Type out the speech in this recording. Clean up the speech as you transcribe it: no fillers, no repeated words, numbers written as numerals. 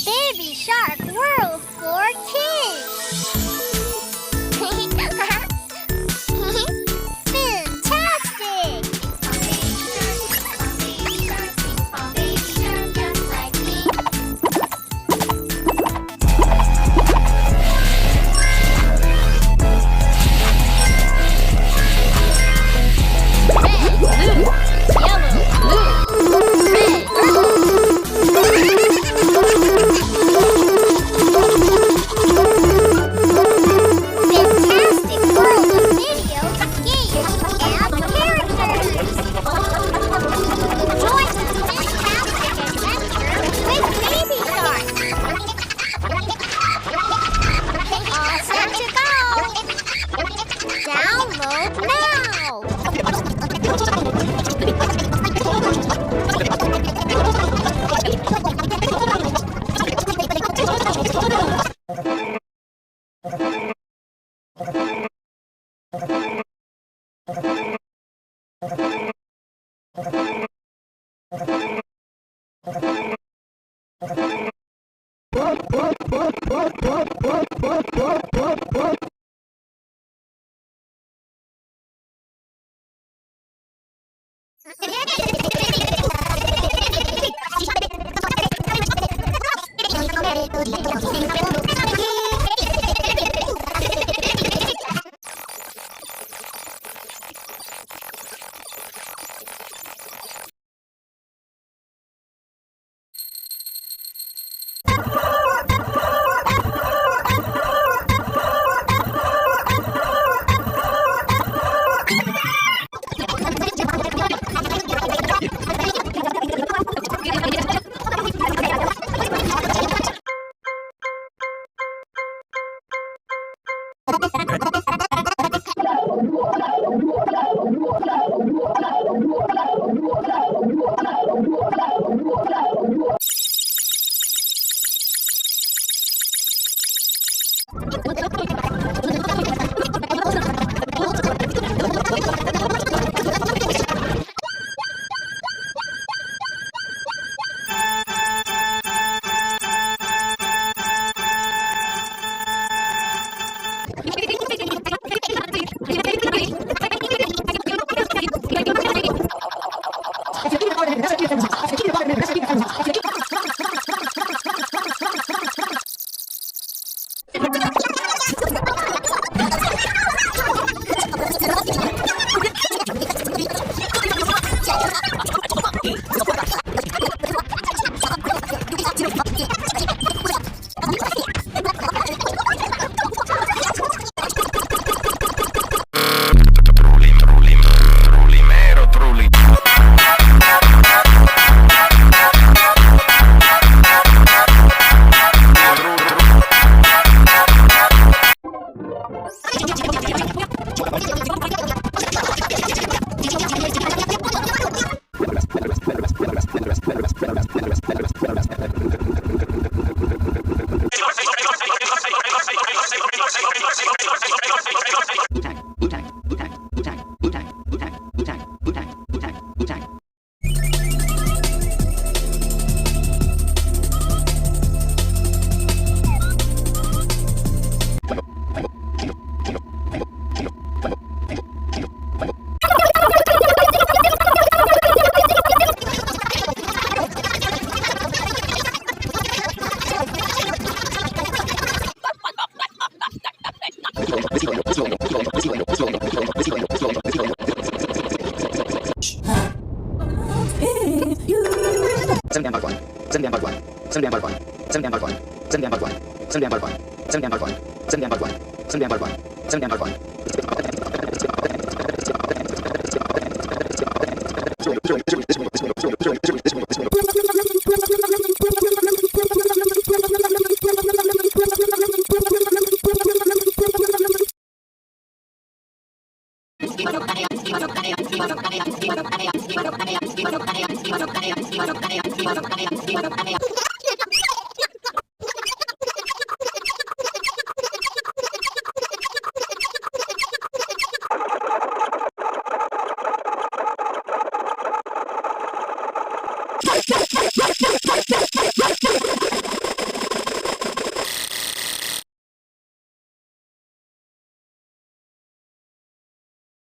Baby Shark World for Kids! Fantastic! Fantastic world of videos, games, and characters! Join the fantastic adventure with Baby Shark! All set to go! Download Dân đèn bảo quản, dân đèn bảo quản, dân đèn bảo quản, dân đèn bảo quản, dân đèn bảo quản, dân đèn bảo quản, dân đèn bảo quản, dân đèn bảo quản, dân đèn bảo quản, dân đèn bảo quản.